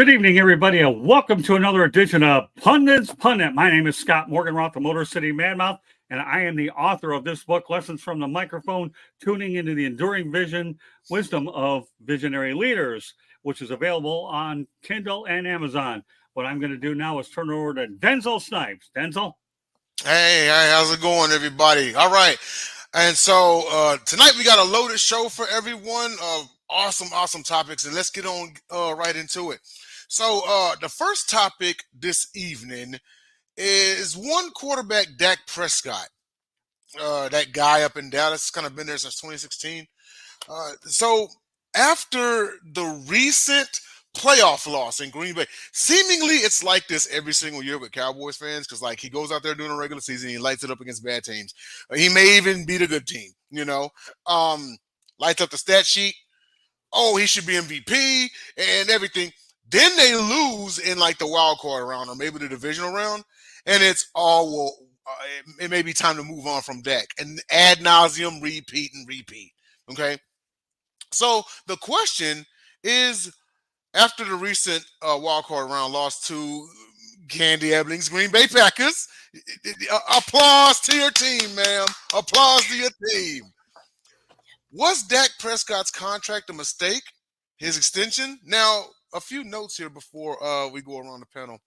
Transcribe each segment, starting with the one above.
Good evening, everybody, and welcome to another edition of Pundits Pundit. My name is Scott Morganroth, the Motor City Madmouth, and I am the author of this book, Lessons from the Microphone, Tuning into the Enduring Wisdom of Visionary Leaders, which is available on Kindle and Amazon. What I'm going to do now is turn it over to Denzel Snipes. Denzel? Hey, how's it going, everybody? All right. And so tonight we got a loaded show for everyone. Awesome topics, and let's get on right into it. So the first topic this evening is one quarterback, Dak Prescott. That guy up in Dallas, kind of been there since 2016. So after the recent playoff loss in Green Bay, seemingly it's like this every single year with Cowboys fans, because like he goes out there during the regular season, he lights it up against bad teams. He may even beat a good team, lights up the stat sheet. Oh, he should be MVP and everything. Then they lose in like the wild card round or maybe the divisional round, and it's it may be time to move on from Dak and ad nauseum repeat. Okay, so the question is, after the recent wild card round loss to Candy Ebling's Green Bay Packers, applause to your team, ma'am. Applause to your team. Was Dak Prescott's contract a mistake? His extension? Now, a few notes here before we go around the panel.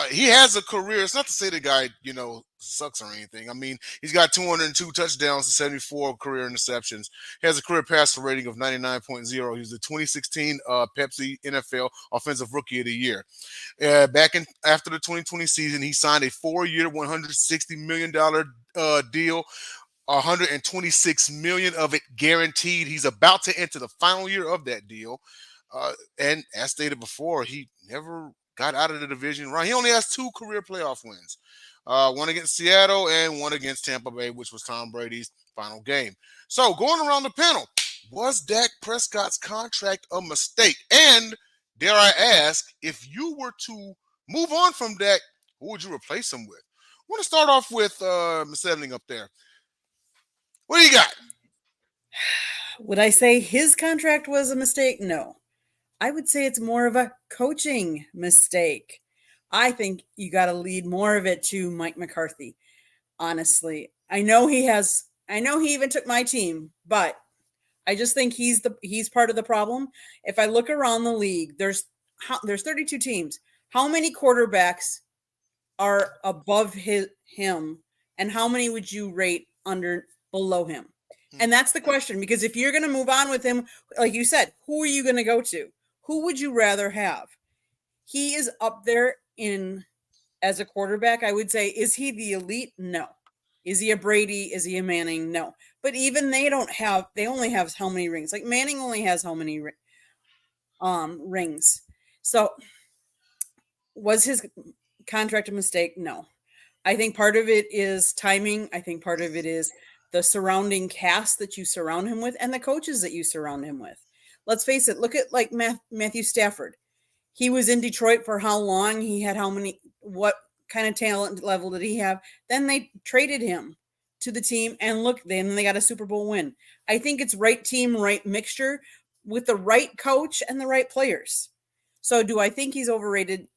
He has a career. It's not to say the guy, sucks or anything. I mean, he's got 202 touchdowns and 74 career interceptions. He has a career passer rating of 99.0. He's the 2016 Pepsi NFL Offensive Rookie of the Year. After the 2020 season, he signed a 4-year, $160 million deal. $126 million of it guaranteed. He's about to enter the final year of that deal. And as stated before, he never got out of the division round. He only has 2 career playoff wins. One against Seattle and one against Tampa Bay, which was Tom Brady's final game. So going around the panel, was Dak Prescott's contract a mistake? And dare I ask, if you were to move on from Dak, who would you replace him with? I want to start off with Ms. Edling up there. What do you got? Would I say his contract was a mistake? No. I would say it's more of a coaching mistake. I think you got to lead more of it to Mike McCarthy. Honestly, I know he even took my team, but I just think he's part of the problem. If I look around the league, there's 32 teams. How many quarterbacks are above him, and how many would you rate below him? And that's the question, because if you're going to move on with him, like you said, who are you going to go to? Who would you rather have? He is up there as a quarterback. I would say, is he the elite? No. Is he a Brady? Is he a Manning? No. But even they only have how many rings? Like Manning only has how many rings? So was his contract a mistake? No. I think part of it is timing. I think part of it is the surrounding cast that you surround him with and the coaches that you surround him with. Let's face it. Look at like Matthew Stafford. He was in Detroit for how long? He had what kind of talent level did he have? Then they traded him to the team, and look, then they got a Super Bowl win. I think it's right team, right mixture with the right coach and the right players. So do I think he's overrated?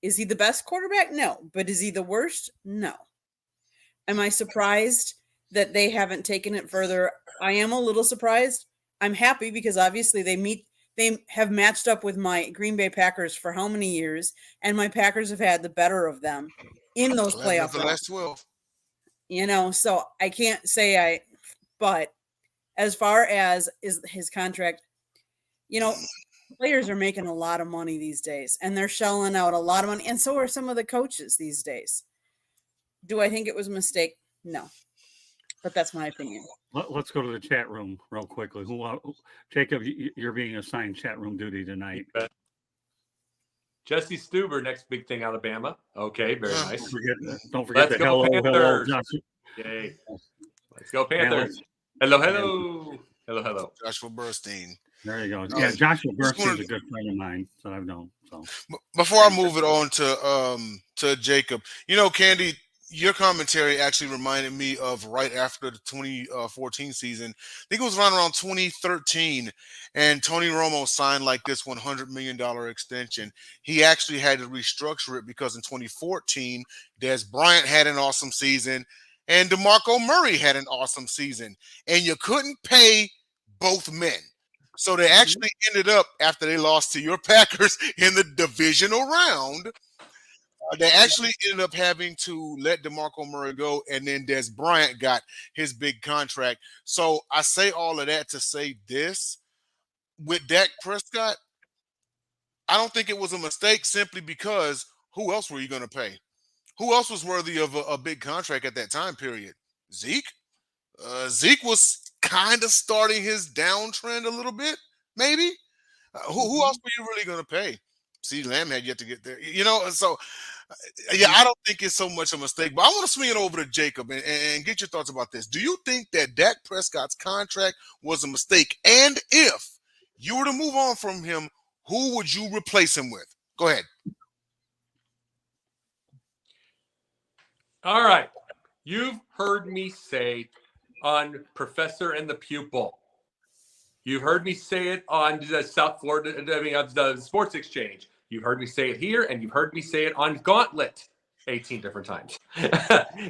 Is he the best quarterback? No. But is he the worst? No. Am I surprised that they haven't taken it further? I am a little surprised. I'm happy because obviously they have matched up with my Green Bay Packers for how many years, and my Packers have had the better of them in those playoff the last 12. So I can't say but as far as is his contract, players are making a lot of money these days, and they're shelling out a lot of money, and so are some of the coaches these days. Do I think it was a mistake? No. But that's my opinion. Let's go to the chat room real quickly. Jacob, you're being assigned chat room duty tonight. Jesse Stuber, next big thing, Alabama. Okay, very nice. Don't forget the hello, Joshua. Yay. Let's go Panthers. Hello. Joshua Burstein. There you go. Yeah, Joshua Bernstein's a good friend of mine that I've known. So before I move it on to Jacob, Candy, your commentary actually reminded me of right after the 2014 season. I think it was around 2013, and Tony Romo signed like this $100 million extension. He actually had to restructure it because in 2014, Des Bryant had an awesome season, and DeMarco Murray had an awesome season, and you couldn't pay both men. So they actually ended up, after they lost to your Packers in the divisional round, they actually ended up having to let DeMarco Murray go, and then Des Bryant got his big contract. So I say all of that to say this. With Dak Prescott, I don't think it was a mistake simply because who else were you going to pay? Who else was worthy of a big contract at that time period? Zeke? Zeke was kind of starting his downtrend a little bit, maybe. Who else were you really going to pay? CeeDee Lamb had yet to get there. So yeah, I don't think it's so much a mistake, but I want to swing it over to Jacob and get your thoughts about this. Do you think that Dak Prescott's contract was a mistake? And if you were to move on from him, who would you replace him with? Go ahead. All right. You've heard me say on Professor and the Pupil. You've heard me say it on the South Florida, the Sports Exchange. You've heard me say it here, and you've heard me say it on Gauntlet 18 different times.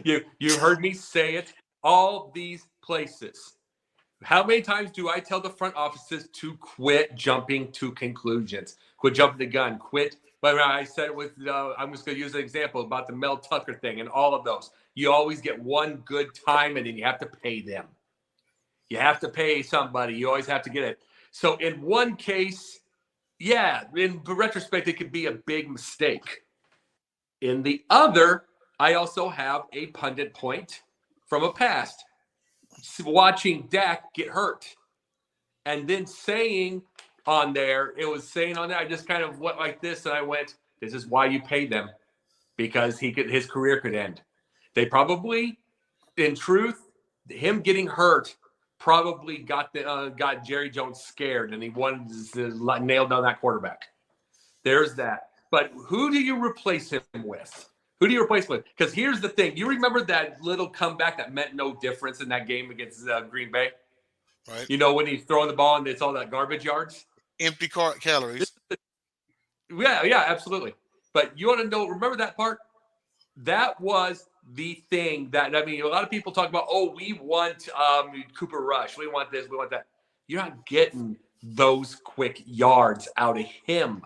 You've heard me say it all these places. How many times do I tell the front offices to quit jumping to conclusions? Quit jumping the gun. Quit. But I said it with, I'm just going to use an example about the Mel Tucker thing and all of those. You always get one good time, and then you have to pay them. You have to pay somebody. You always have to get it. So in one case, yeah, in retrospect, it could be a big mistake. In the other, I also have a pundit point from a past. Watching Dak get hurt and then saying on there, I just kind of went like this, and I went, this is why you pay them, because his career could end. They probably, in truth, him getting hurt probably got Jerry Jones scared, and he wanted to nail down that quarterback. There's that. But who do you replace him with? Who do you replace with? Because here's the thing. You remember that little comeback that meant no difference in that game against Green Bay? Right. When he's throwing the ball and it's all that garbage yards? Empty calories. Yeah, absolutely. But you want to remember that part? That was the thing that, a lot of people talk about, we want Cooper Rush. We want this, we want that. You're not getting those quick yards out of him.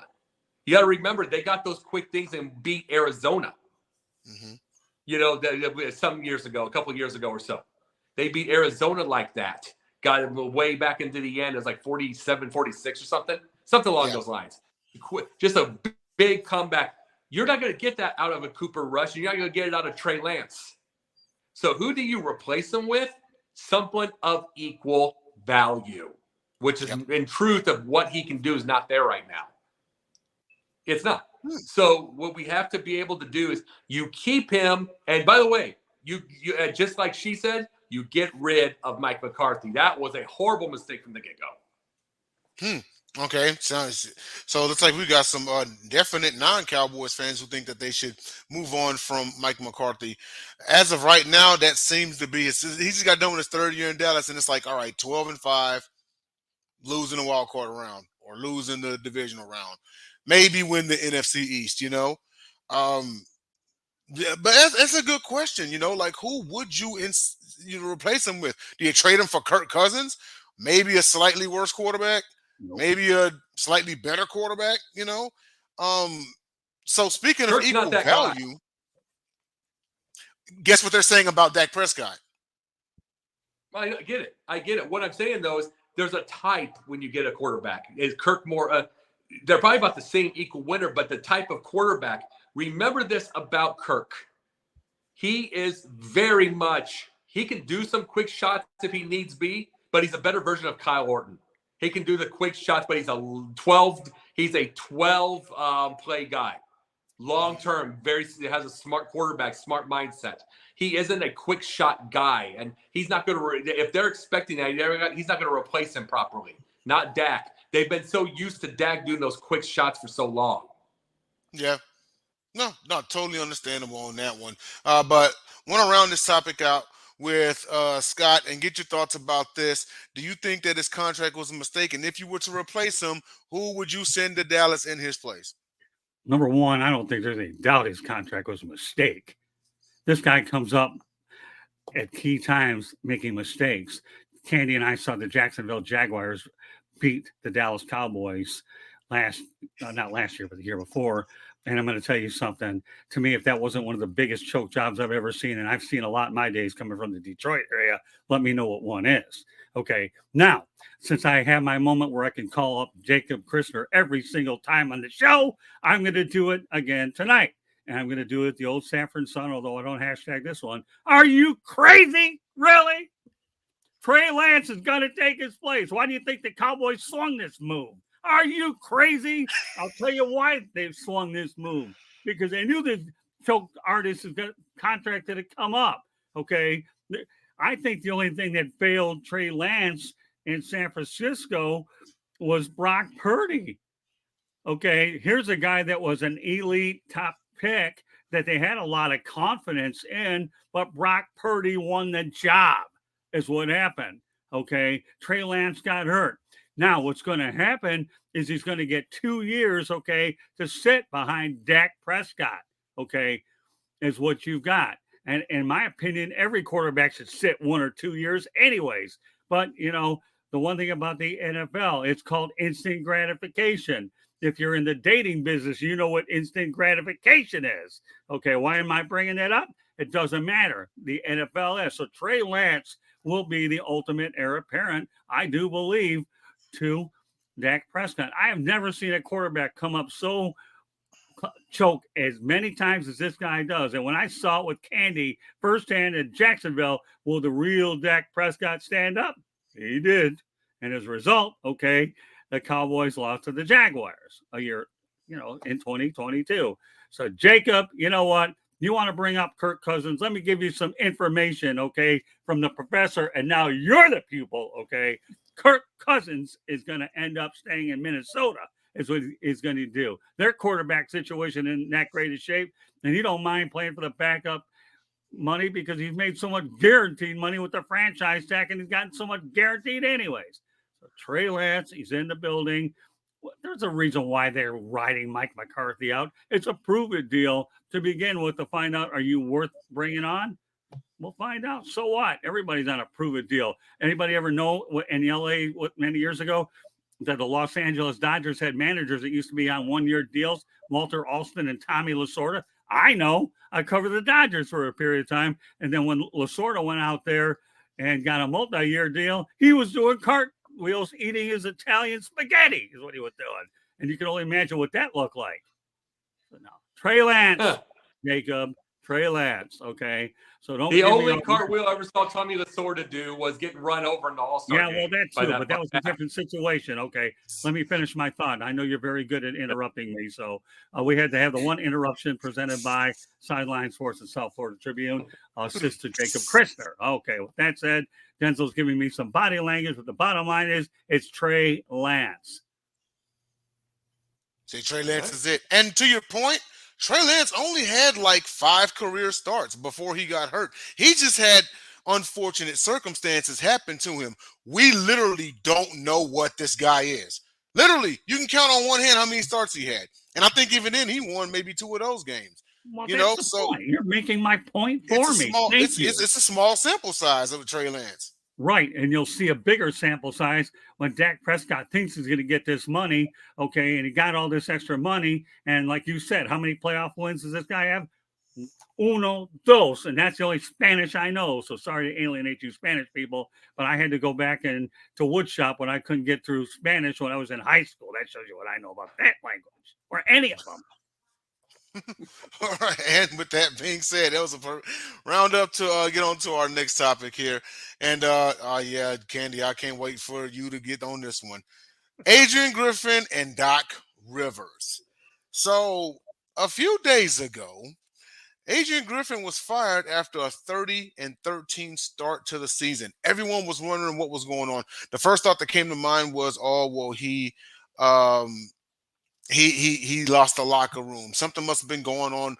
You got to remember, they got those quick things and beat Arizona. Mm-hmm. Some years ago, a couple of years ago or so. They beat Arizona like that. Got him way back into the end. It was like 47, 46 or something. Something along those lines. Just a big comeback. You're not going to get that out of a Cooper Rush. You're not going to get it out of Trey Lance. So who do you replace him with? Someone of equal value, which is in truth of what he can do is not there right now. It's not. So what we have to be able to do is you keep him. And by the way, you just like she said, you get rid of Mike McCarthy. That was a horrible mistake from the get-go. Okay. So it looks like we got some definite non-Cowboys fans who think that they should move on from Mike McCarthy. As of right now, that seems to be he just got done with his third year in Dallas, and it's like, all right, 12-5, losing the wild card round or losing the divisional round. Maybe win the NFC East, But that's a good question, like who would you replace him with? Do you trade him for Kirk Cousins? Maybe a slightly worse quarterback? Nope. Maybe a slightly better quarterback, So speaking Kirk's of equal value, guess what they're saying about Dak Prescott? I get it. What I'm saying, though, is there's a type when you get a quarterback. Is Kirk more they're probably about the same equal winner, but the type of quarterback. Remember this about Kirk. He is very much, he can do some quick shots if he needs be, but he's a better version of Kyle Orton. He can do the quick shots, but he's a 12 play guy. Long term, has a smart quarterback, smart mindset. He isn't a quick shot guy, and he's not going to, if they're expecting that, he's not going to replace him properly. Not Dak. They've been so used to Dak doing those quick shots for so long. Yeah. No, totally understandable on that one. But want to round this topic out with Scott and get your thoughts about this. Do you think that his contract was a mistake? And if you were to replace him, who would you send to Dallas in his place? Number one, I don't think there's any doubt his contract was a mistake. This guy comes up at key times making mistakes. Candy and I saw the Jacksonville Jaguars beat the Dallas Cowboys not last year, but the year before. And I'm going to tell you something. To me, if that wasn't one of the biggest choke jobs I've ever seen, and I've seen a lot in my days coming from the Detroit area, let me know what one is. Okay. Now, since I have my moment where I can call up Jacob Christner every single time on the show, I'm going to do it again tonight. And I'm going to do it the old Sanford Sun, although I don't hashtag this one. Are you crazy? Really? Trey Lance is going to take his place. Why do you think the Cowboys swung this move? Are you crazy? I'll tell you why they've swung this move. Because they knew this choke artist is going to contracted to come up. Okay. I think the only thing that failed Trey Lance in San Francisco was Brock Purdy. Okay. Here's a guy that was an elite top pick that they had a lot of confidence in, but Brock Purdy won the job is what happened. Okay. Trey Lance got hurt. Now, what's going to happen is he's going to get 2 years, okay, to sit behind Dak Prescott, okay, is what you've got. And in my opinion, every quarterback should sit 1 or 2 years anyways. But, you know, the one thing about the NFL, it's called instant gratification. If you're in the dating business, you know what instant gratification is. Okay, why am I bringing that up? It doesn't matter. The NFL is. So Trey Lance will be the ultimate heir apparent, I do believe, to Dak Prescott. I have never seen a quarterback come up so choke as many times as this guy does. And when I saw it with Candy firsthand in Jacksonville, will the real Dak Prescott stand up? He did. And as a result, okay, the Cowboys lost to the Jaguars a year, you know, in 2022. So Jacob, you know what? You want to bring up Kirk Cousins? Let me give you some information, okay, from the professor. And now you're the pupil, okay? Kirk Cousins is going to end up staying in Minnesota is what he's going to do. Their quarterback situation in that great a shape, and he don't mind playing for the backup money because he's made so much guaranteed money with the franchise tag, and he's gotten so much guaranteed anyways. So Trey Lance, he's in the building. There's a reason why they're riding Mike McCarthy out. It's a prove-it deal to begin with to find out, are you worth bringing on? We'll find out. So what? Everybody's on a prove-it deal. Anybody ever know what in LA many years ago that the Los Angeles Dodgers had managers that used to be on one-year deals, Walter Alston and Tommy Lasorda? I know. I covered the Dodgers for a period of time. And then when Lasorda went out there and got a multi-year deal, he was doing cartwheels, eating his Italian spaghetti is what he was doing. And you can only imagine what that looked like. So now, Trey Lance, Jacob. Trey Lance, okay? So don't. The only cartwheel I ever saw Tommy Lasorda do was getting run over in the All-Star game. Yeah, well, that too, but that was a different situation. Okay, let me finish my thought. I know you're very good at interrupting me, so we had to have the one interruption presented by Sideline Sports and South Florida Tribune, assist to Jacob Christner. Okay, with that said, Denzel's giving me some body language, but the bottom line is it's Trey Lance. Say Trey Lance is it. And to your point, Trey Lance only had like 5 career starts before he got hurt. He just had unfortunate circumstances happen to him. We literally don't know what this guy is. Literally, you can count on one hand how many starts he had. And I think even then he won maybe 2 of those games. Well, you know, so point. You're making my point for me. It's a small sample size of Trey Lance. Right, and you'll see a bigger sample size when Dak Prescott thinks he's going to get this money, okay, and he got all this extra money, and like you said, how many playoff wins does this guy have? 1, 2, and that's the only Spanish I know, so sorry to alienate you Spanish people, but I had to go back to woodshop when I couldn't get through Spanish when I was in high school. That shows you what I know about that language, or any of them. All right, and with that being said, that was a roundup to get on to our next topic here. And yeah, Candy, I can't wait for you to get on this one. Adrian Griffin and Doc Rivers. So a few days ago, Adrian Griffin was fired after a 30-13 start to the season. Everyone was wondering what was going on. The first thought that came to mind was, oh, well, he lost the locker room. Something must have been going on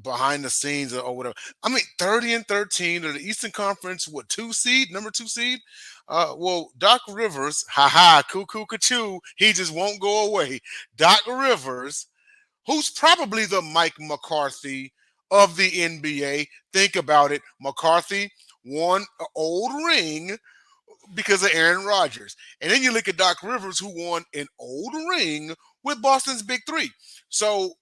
behind the scenes or whatever. I mean, 30-13 or the Eastern Conference, number two seed. Well, Doc Rivers, cuckoo, cuckoo, he just won't go away. Doc Rivers, who's probably the Mike McCarthy of the NBA. Think about it. McCarthy won an old ring because of Aaron Rodgers. And then you look at Doc Rivers, who won an old ring with Boston's Big Three. So,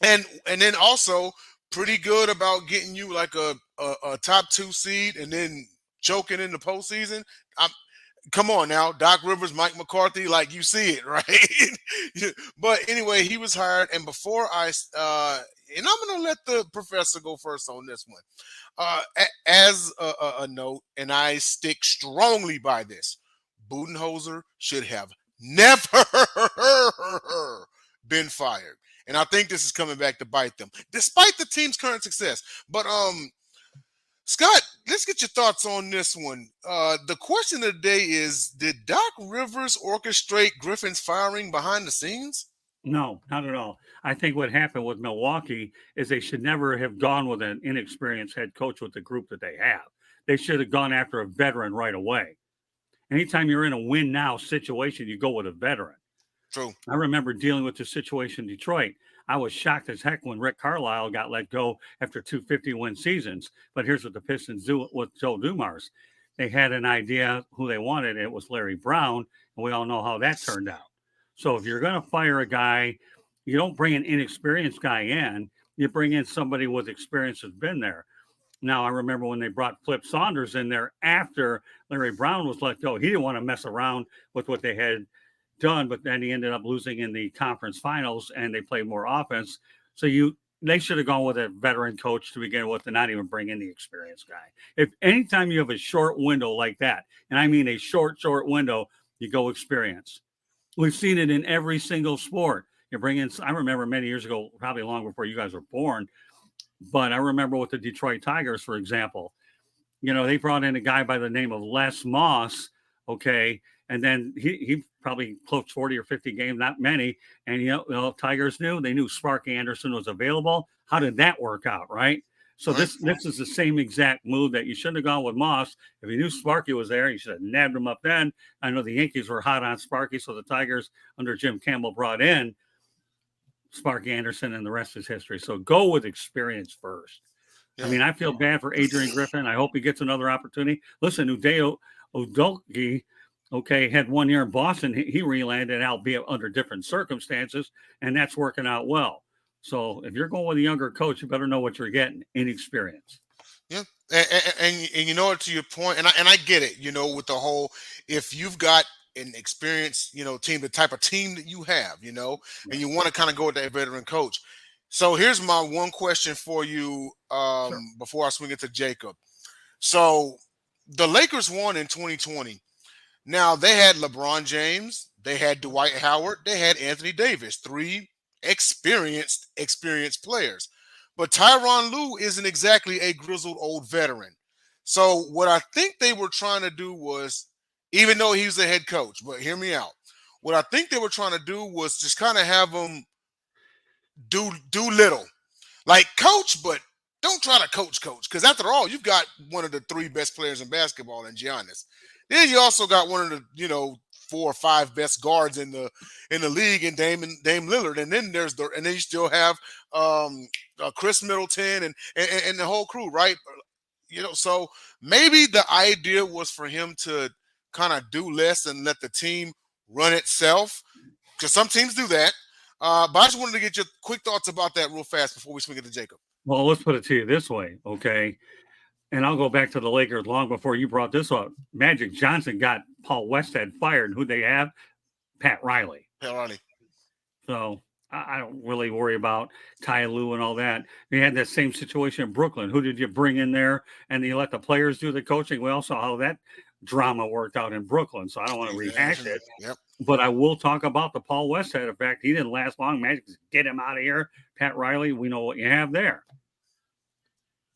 and then also pretty good about getting you like a top 2 seed and then choking in the postseason. Come on now, Doc Rivers, Mike McCarthy, like you see it, right? But anyway, he was hired. And before and I'm going to let the professor go first on this one. As a note, and I stick strongly by this, Budenholzer should have never been fired. And I think this is coming back to bite them, despite the team's current success. But Scott, let's get your thoughts on this one. The question of the day is, did Doc Rivers orchestrate Griffin's firing behind the scenes? No, not at all. I think what happened with Milwaukee is they should never have gone with an inexperienced head coach with the group that they have. They should have gone after a veteran right away. Anytime you're in a win now situation, you go with a veteran. True. I remember dealing with the situation in Detroit. I was shocked as heck when Rick Carlisle got let go after 2 50-win seasons. But here's what the Pistons do with Joe Dumars. They had an idea who they wanted. It was Larry Brown, and we all know how that turned out. So if you're going to fire a guy, you don't bring an inexperienced guy in. You bring in somebody with experience that's been there. Now, I remember when they brought Flip Saunders in there after Larry Brown was let go. He didn't want to mess around with what they had done, but then he ended up losing in the conference finals, and they played more offense. So they should have gone with a veteran coach to begin with and not even bring in the experienced guy. If anytime you have a short window like that, and I mean a short window, you go experience. We've seen it in every single sport. You bring in, I remember many years ago, probably long before you guys were born, but I remember with the Detroit Tigers, for example, they brought in a guy by the name of Les Moss, okay, and then he probably coached 40 or 50 games, not many, and Tigers they knew Sparky Anderson was available. How did that work out, right? So this is the same exact move that you shouldn't have gone with Moss. If you knew Sparky was there, you should have nabbed him up then. I know the Yankees were hot on Sparky, so the Tigers under Jim Campbell brought in Sparky Anderson, and the rest is history. So go with experience first. Yeah. I mean, I feel bad for Adrian Griffin. I hope he gets another opportunity. Listen, Uday Odoke, had 1 year in Boston. He relanded, albeit under different circumstances, and that's working out well. So if you're going with a younger coach, you better know what you're getting in experience. Yeah, and to your point, and I get it. With the whole, if you've got an experienced, team, the type of team that you have, and you want to kind of go with that veteran coach. So here's my one question for you before I swing it to Jacob. So the Lakers won in 2020. Now they had LeBron James, they had Dwight Howard, they had Anthony Davis, 3 experienced players. But Tyronn Lue isn't exactly a grizzled old veteran. So what I think they were trying to do was, even though he's the head coach, but hear me out. What I think they were trying to do was just kind of have him do little. Like coach, but don't try to coach. Because after all, you've got one of the 3 best players in basketball in Giannis. Then you also got one of the, 4 or 5 best guards in the league in Dame Lillard. And then then you still have Chris Middleton and the whole crew, right? So maybe the idea was for him to kind of do less and let the team run itself, because some teams do that. But I just wanted to get your quick thoughts about that real fast before we swing it to Jacob. Well, let's put it to you this way, okay? And I'll go back to the Lakers long before you brought this up. Magic Johnson got Paul Westhead fired. Who they have? Pat Riley. So I don't really worry about Ty Lue and all that. We had that same situation in Brooklyn. Who did you bring in there? And you let the players do the coaching. We also saw how that drama worked out in Brooklyn. So I don't want to rehash it. Yep. But I will talk about the Paul Westhead effect. He didn't last long. Magic, get him out of here. Pat Riley, we know what you have there.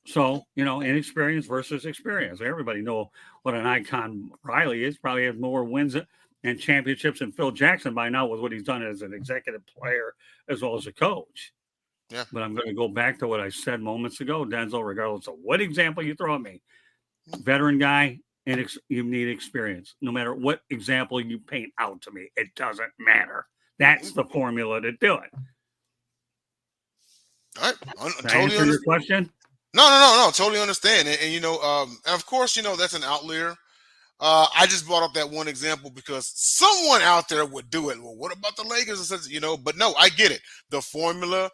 So, inexperience versus experience. Everybody know what an icon Riley is. Probably has more wins and championships than Phil Jackson by now with what he's done as an executive player as well as a coach. Yeah. But I'm going to go back to what I said moments ago, Denzel, regardless of what example you throw at me. Veteran guy, and you need experience. No matter what example you paint out to me, it doesn't matter. That's the formula to do it. All right. Did I answer your question? No. Totally understand. And you know, and of course, you know, that's an outlier. I just brought up that one example because someone out there would do it. Well, what about the Lakers? You know, but no, I get it. The formula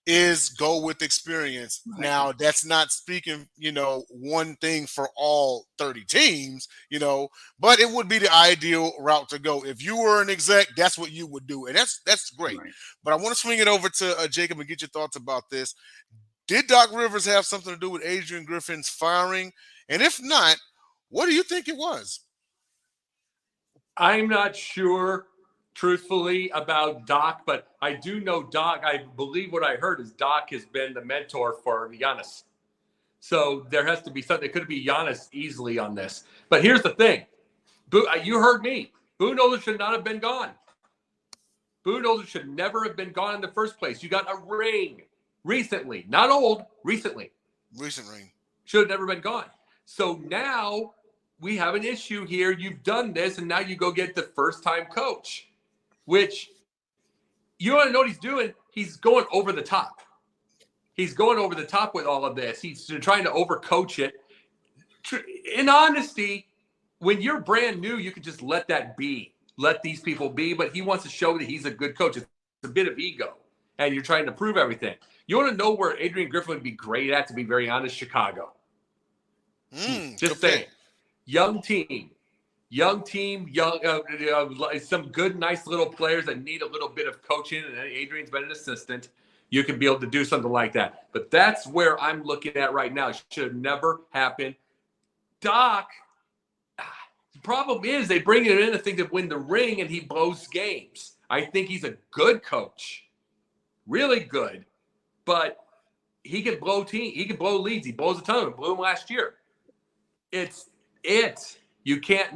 is go with experience. Right. Now, that's not speaking, you know, one thing for all 30 teams, you know, but it would be the ideal route to go. If you were an exec, that's what you would do. And that's great. Right. But I want to swing it over to Jacob and get your thoughts about this. Did Doc Rivers have something to do with Adrian Griffin's firing? And if not, what do you think it was? I'm not sure, truthfully, about Doc, but I do know Doc. I believe what I heard is Doc has been the mentor for Giannis. So there has to be something. It could be Giannis easily on this. But here's the thing. You heard me. Budenholzer should not have been gone. Budenholzer should never have been gone in the first place. You got a ring recently. Not old, recently. Recent ring. Should have never been gone. So now we have an issue here. You've done this, and now you go get the first-time coach, which you want to know what he's doing? He's going over the top. He's going over the top with all of this. He's trying to overcoach it. In honesty, when you're brand new, you can just let that be. Let these people be, but he wants to show that he's a good coach. It's a bit of ego, and you're trying to prove everything. You want to know where Adrian Griffin would be great at, to be very honest? Chicago. Just saying. Young team, some good, nice little players that need a little bit of coaching, and Adrian's been an assistant. You can be able to do something like that. But that's where I'm looking at right now. It should have never happened. Doc, the problem is they bring him in to think to win the ring, and he blows games. I think he's a good coach, really good, but he can blow leads. He blows a ton. He blew them last year. You can't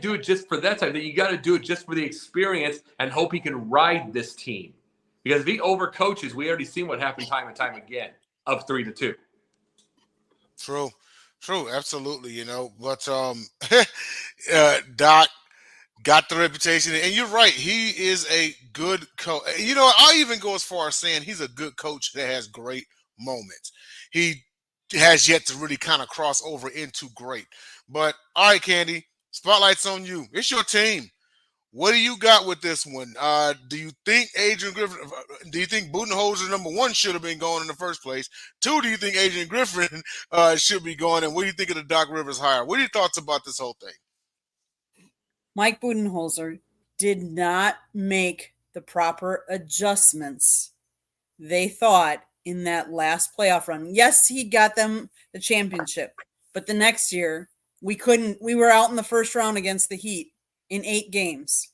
do it just for that time. You got to do it just for the experience and hope he can ride this team. Because if he overcoaches, we already seen what happened time and time again, up 3-2. True, absolutely. You know, but Doc got the reputation, and you're right. He is a good coach. You know, I'll even go as far as saying he's a good coach that has great moments. He has yet to really kind of cross over into great. But all right, Candy, spotlight's on you. It's your team. What do you got with this one? Do you think Adrian Griffin? Do you think Budenholzer number one should have been gone in the first place? 2, do you think Adrian Griffin should be gone? And what do you think of the Doc Rivers hire? What are your thoughts about this whole thing? Mike Budenholzer did not make the proper adjustments they thought in that last playoff run. Yes, he got them the championship, but the next year we were out in the first round against the Heat in 8 games.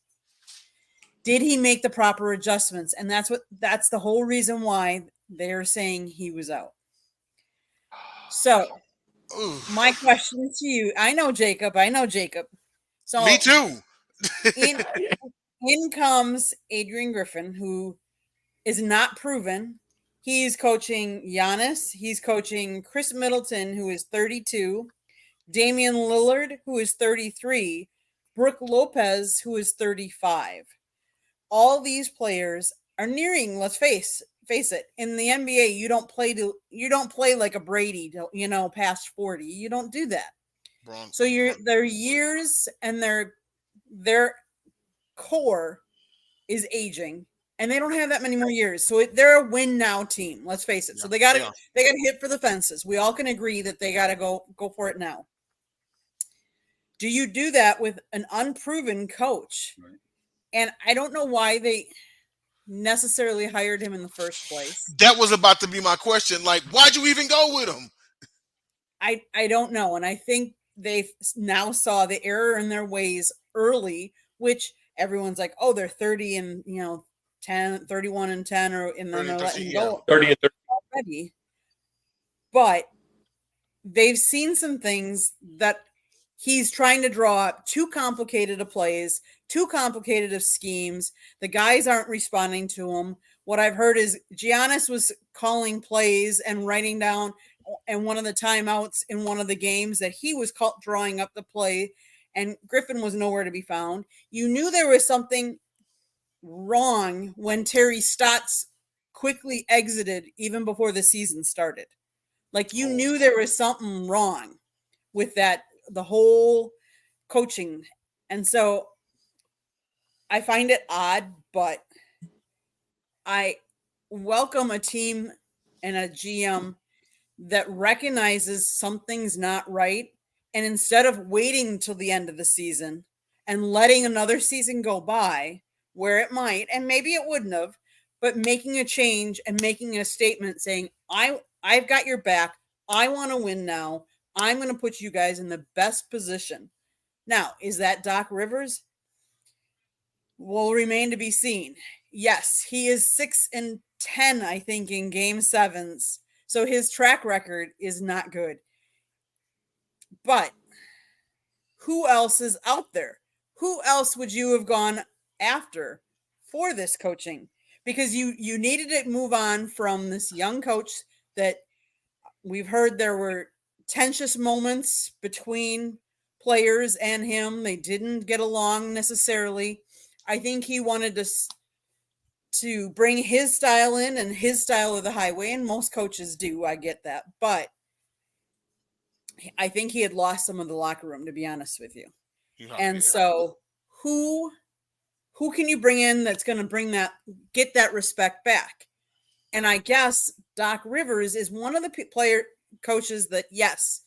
Did he make the proper adjustments? And that's the whole reason why they're saying he was out. So my question to you, I know Jacob. So me too. in comes Adrian Griffin, who is not proven. He's coaching Giannis. He's coaching Chris Middleton, who is 32. Damian Lillard, who is 33. Brooke Lopez, who is 35. All these players are nearing, let's face it, in the NBA, you don't play like a Brady, past 40. You don't do that. So their years and their core is aging, and they don't have that many more years. So they're a win now team. Let's face it. So they got to hit for the fences. We all can agree that they got to go for it now. Do you do that with an unproven coach? Right. And I don't know why they necessarily hired him in the first place. That was about to be my question. Like, why'd you even go with him? I don't know. And I think they now saw the error in their ways early, which everyone's like, oh, they're 30 and 10, 31 and 10, and then they're letting go 30 and 30 already. But they've seen some things that he's trying to draw up too complicated of plays, too complicated of schemes. The guys aren't responding to him. what I've heard is Giannis was calling plays and writing down in one of the timeouts in one of the games that he was drawing up the play, and Griffin was nowhere to be found. You knew there was something wrong when Terry Stotts quickly exited even before the season started. Like, you knew there was something wrong with that, the whole coaching. And so I find it odd, but I welcome a team and a GM that recognizes something's not right. And instead of waiting till the end of the season and letting another season go by where it might, and maybe it wouldn't have, but making a change and making a statement saying, I've got your back. I want to win now. I'm going to put you guys in the best position. Now, is that Doc Rivers? Will remain to be seen. Yes, he is 6-10, I think, in game sevens. So his track record is not good. But who else is out there? Who else would you have gone after for this coaching? Because you needed to move on from this young coach that we've heard there were tense moments between players and him. They didn't get along necessarily. I think he wanted to bring his style in and his style of the highway, and most coaches do. I get that. But I think he had lost some of the locker room, to be honest with you. And so who can you bring in that's going to get that respect back? And I guess Doc Rivers is one of the coaches that, yes,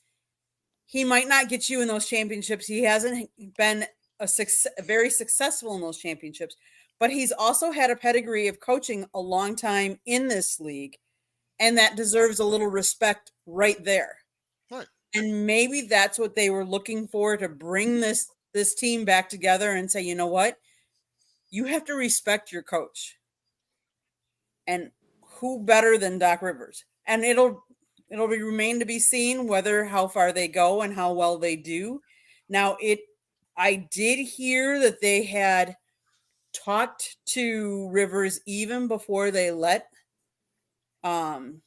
he might not get you in those championships. He hasn't been very successful in those championships, but he's also had a pedigree of coaching a long time in this league, and that deserves a little respect right there. Right. And maybe that's what they were looking for, to bring this team back together and say, you know what? You have to respect your coach. And who better than Doc Rivers? And it'll remain to be seen how far they go and how well they do. Now, I did hear that they had talked to Rivers even before they let Griffin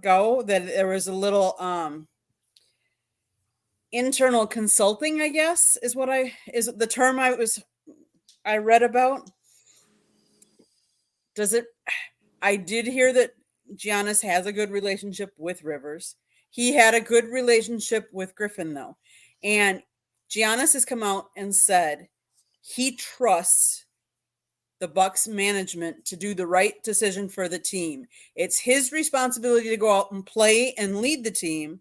go. That there was a little internal consulting, I guess, is the term I read about. I did hear that Giannis has a good relationship with Rivers. He had a good relationship with Griffin, though. And Giannis has come out and said he trusts the Bucks management to do the right decision for the team. It's his responsibility to go out and play and lead the team,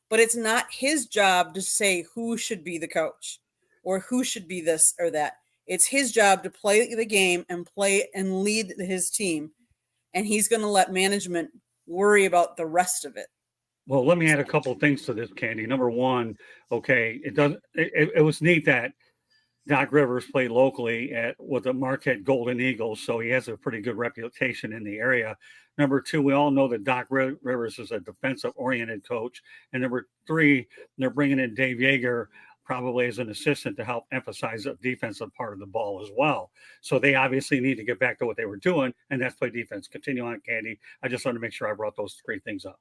but it's not his job to say who should be the coach or who should be this or that. It's his job to play the game and play and lead his team. And he's going to let management worry about the rest of it. Well, let me add a couple of things to this, Candy. Number one, okay, it was neat that Doc Rivers played locally with the Marquette Golden Eagles, so he has a pretty good reputation in the area. Number two, we all know that Doc Rivers is a defensive-oriented coach. And number three, they're bringing in Dave Yeager probably as an assistant to help emphasize the defensive part of the ball as well. So they obviously need to get back to what they were doing, and that's play defense. Continue on, Candy. I just wanted to make sure I brought those three things up.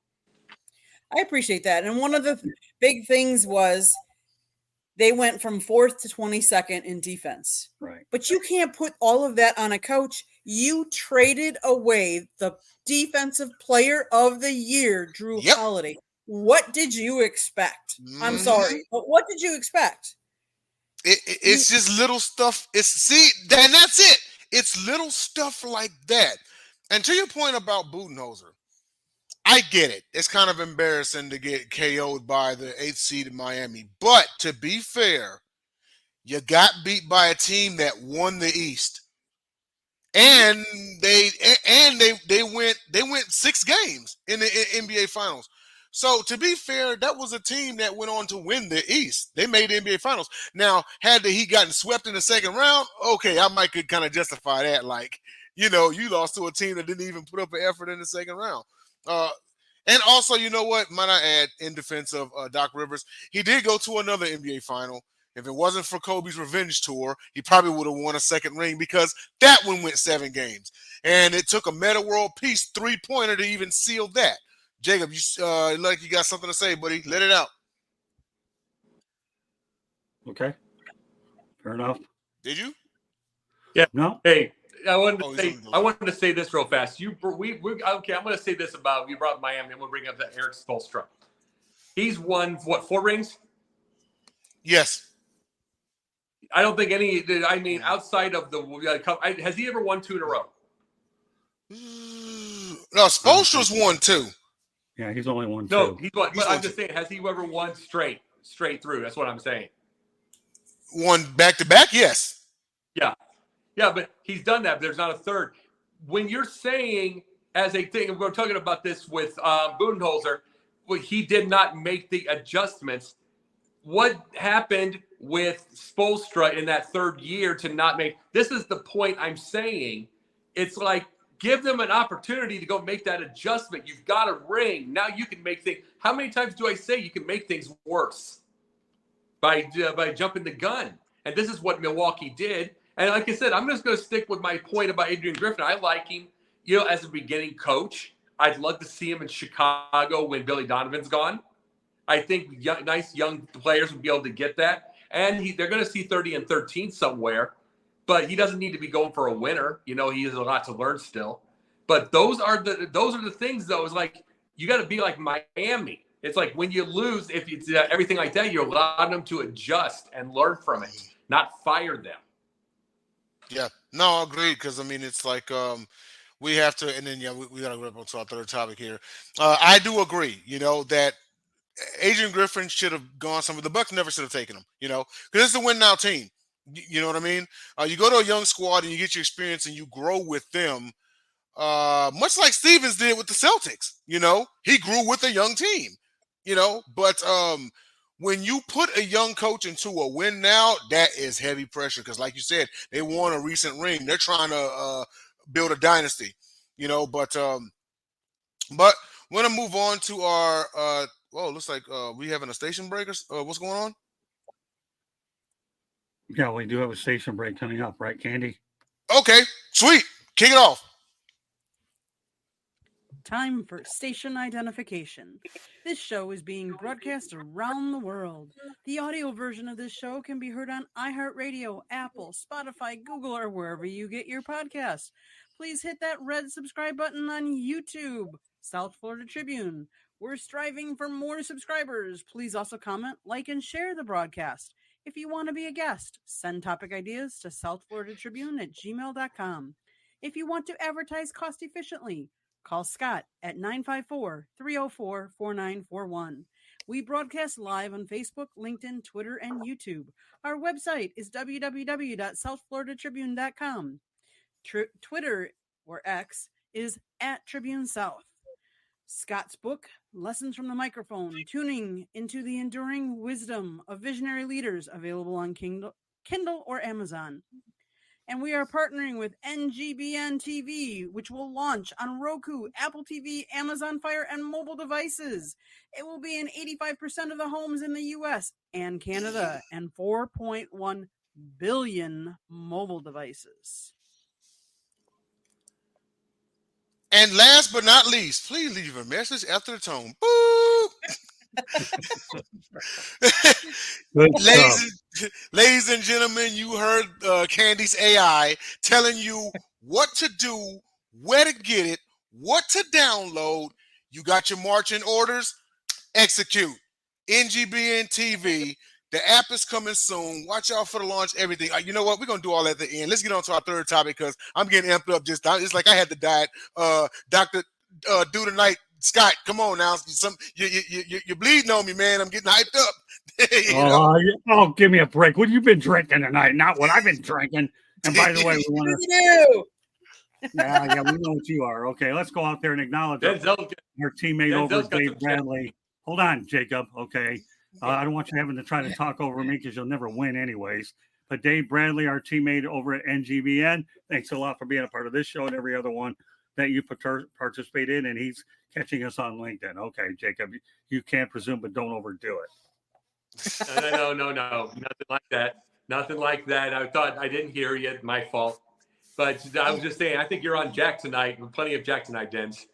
I appreciate that. And one of the big things was they went from 4th to 22nd in defense. Right. But you can't put all of that on a coach. You traded away the defensive player of the year, Drew Holiday. What did you expect? I'm sorry, but what did you expect? It's just little stuff. That's it. It's little stuff like that. And to your point about Budenholzer, I get it. It's kind of embarrassing to get KO'd by the 8th seed in Miami. But to be fair, you got beat by a team that won the East. And they went 6 games in the NBA Finals. So to be fair, that was a team that went on to win the East. They made the NBA Finals. Now, had he gotten swept in the second round, okay, I might could kind of justify that. Like, you lost to a team that didn't even put up an effort in the second round. And also, you know what? Might I add, in defense of Doc Rivers, he did go to another NBA final If it wasn't for Kobe's revenge tour, he probably would have won a second ring because that one went 7 games. And it took a Meta World Peace 3-pointer to even seal that. Jacob, you like you got something to say, buddy? Let it out. Okay. Fair enough. Did you? Yeah. No. Hey, I wanted Oh, to say he's on the- I wanted to say this real fast. Okay. I'm going to say this about you brought up Miami. I'm going to bring up that Eric Spoelstra. He's won what 4 rings? Yes. I don't think any. I mean, outside of the has he ever won 2 in a row? No, Spoelstra's won 2. Yeah, he's only won 2. No, he's won. He's But won I'm just saying, has he ever won straight through? That's what I'm saying. Won back-to-back, yes. Yeah, but he's done that. But there's not a third. When you're saying as a thing, we're talking about this with Budenholzer, he did not make the adjustments. What happened with Spoelstra in that 3rd year to not make? This is the point I'm saying. It's like give them an opportunity to go make that adjustment. You've got a ring. Now you can make things. How many times do I say you can make things worse by jumping the gun? And this is what Milwaukee did. And like I said, I'm just going to stick with my point about Adrian Griffin. I like him, as a beginning coach. I'd love to see him in Chicago when Billy Donovan's gone. I think nice young players would be able to get that. And they're going to see 30 and 13 somewhere. But he doesn't need to be going for a winner. He has a lot to learn still. But those are the things, though. Is like you got to be like Miami. It's like when you lose, if it's everything like that, you're allowing them to adjust and learn from it, not fire them. Yeah, no, I agree because it's like we have to, and then we got to rip onto our third topic here. I do agree, that Adrian Griffin should have gone somewhere. The Bucks never should have taken him, because it's a win now team. You know what I mean? You go to a young squad and you get your experience and you grow with them, much like Stevens did with the Celtics. He grew with a young team. But when you put a young coach into a win now, that is heavy pressure because, like you said, they won a recent ring. They're trying to build a dynasty. But we're gonna move on to our. Looks like we having a station break. What's going on? Yeah, we do have a station break coming up, right, Candy? Okay, sweet. Kick it off. Time for station identification. This show is being broadcast around the world. The audio version of this show can be heard on iHeartRadio, Apple, Spotify, Google, or wherever you get your podcasts. Please hit that red subscribe button on YouTube, South Florida Tribune. We're striving for more subscribers. Please also comment, like, and share the broadcast. If you want to be a guest, send topic ideas to southfloridatribune@gmail.com. If you want to advertise cost efficiently, call Scott at 954-304-4941. We broadcast live on Facebook, LinkedIn, Twitter, and YouTube. Our website is www.southfloridatribune.com. Twitter, or X, is @TribuneSouth. Scott's book, Lessons from the Microphone, Tuning into the Enduring Wisdom of Visionary Leaders, available on Kindle or Amazon. And we are partnering with NGBN TV, which will launch on Roku, Apple TV, Amazon Fire, and mobile devices. It will be in 85% of the homes in the U.S. and Canada, and 4.1 billion mobile devices. And last but not least, please leave a message after the tone. Boop. Ladies and gentlemen, you heard Candy's AI telling you what to do, where to get it, what to download. You got your marching orders? Execute. NGBN TV. The app is coming soon. Watch out for the launch, everything. You know what? We're going to do all at the end. Let's get on to our third topic because I'm getting amped up. It's like I had to diet. Dr. Do Tonight. Scott, come on now. You're bleeding on me, man. I'm getting hyped up. Give me a break. What have you been drinking tonight? Not what I've been drinking. And by the way, we want to. Yeah, we know what you are. Okay, let's go out there and acknowledge our teammate over Dave Bradley. Hold on, Jacob. Okay. I don't want you having to try to talk over me because you'll never win anyways. But Dave Bradley, our teammate over at NGBN, thanks a lot for being a part of this show and every other one that you participate in. And he's catching us on LinkedIn. Okay, Jacob, you can't presume, but don't overdo it. No, nothing like that. Nothing like that. I thought I didn't hear you. My fault. But I was just saying, I think you're on Jack tonight. Plenty of Jack tonight, Dens.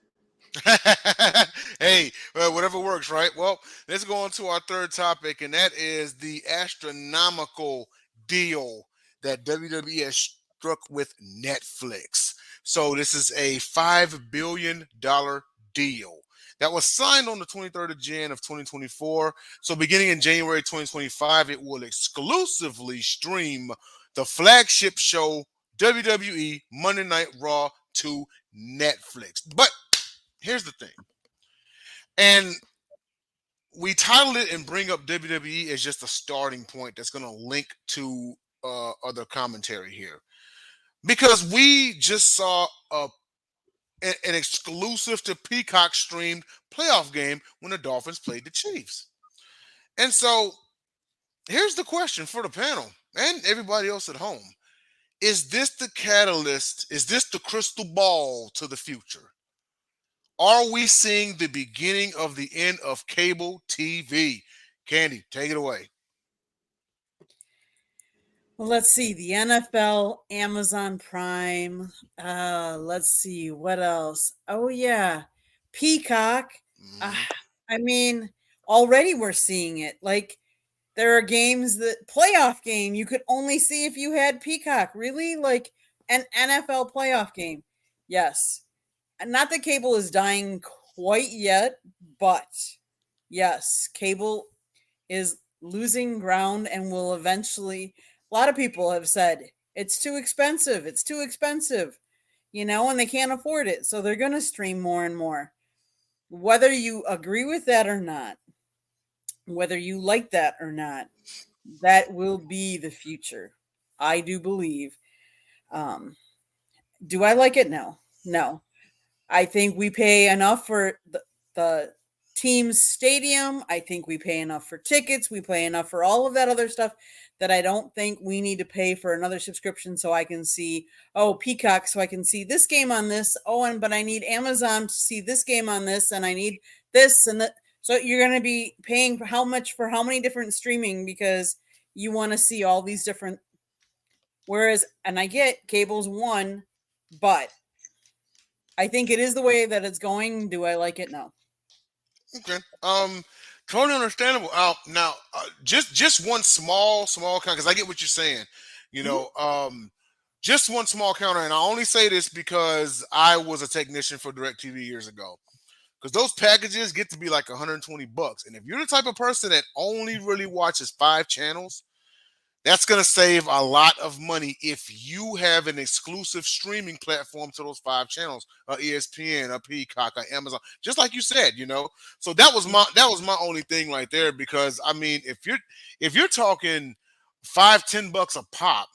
Hey, whatever works, right? Well, let's go on to our third topic, and that is the astronomical deal that WWE has struck with Netflix. So this is a $5 billion deal that was signed on the 23rd of Jan of 2024. So beginning in January 2025, it will exclusively stream the flagship show WWE Monday Night Raw to Netflix. But here's the thing. And we titled it and bring up WWE as just a starting point that's going to link to other commentary here. Because we just saw an exclusive to Peacock streamed playoff game when the Dolphins played the Chiefs. And so here's the question for the panel and everybody else at home. Is this the catalyst? Is this the crystal ball to the future? Are we seeing the beginning of the end of cable TV? Candy, take it away. Well, let's see. The NFL, Amazon Prime. Let's see. What else? Oh, yeah. Peacock. I mean, already we're seeing it. Like, there are games playoff game you could only see if you had Peacock. Really? Like an NFL playoff game. Yes. Not that cable is dying quite yet, but yes, cable is losing ground and will eventually. A lot of people have said it's too expensive. It's too expensive, and they can't afford it. So they're going to stream more and more. Whether you agree with that or not, whether you like that or not, that will be the future. I do believe. Do I like it? No. I think we pay enough for the team's stadium. I think we pay enough for tickets. We pay enough for all of that other stuff that I don't think we need to pay for another subscription so I can see, Peacock, so I can see this game on this. But I need Amazon to see this game on this, and I need this and that. So you're going to be paying for how many different streaming because you want to see all these different. Whereas, and I get cable's one, but I think it is the way that it's going. Do I like it? No. Okay. Totally understandable. Now, just one small counter, because I get what you're saying. Just one small counter, and I only say this because I was a technician for DirecTV years ago. Because those packages get to be like $120, and if you're the type of person that only really watches 5 channels, that's going to save a lot of money if you have an exclusive streaming platform to those 5 channels, ESPN, a Peacock, a Amazon, just like you said, So that was my only thing right there, because I mean, if you're talking $5-10 a pop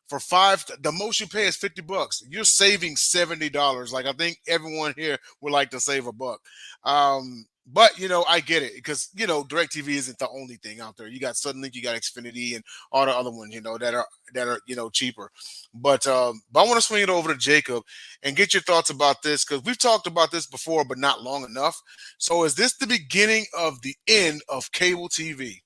for 5, the most you pay is $50. You're saving $70. Like I think everyone here would like to save a buck. But I get it, because DirecTV isn't the only thing out there. You got Suddenlink, you got Xfinity, and all the other ones, that are cheaper. But I want to swing it over to Jacob and get your thoughts about this, because we've talked about this before, but not long enough. So is this the beginning of the end of cable TV?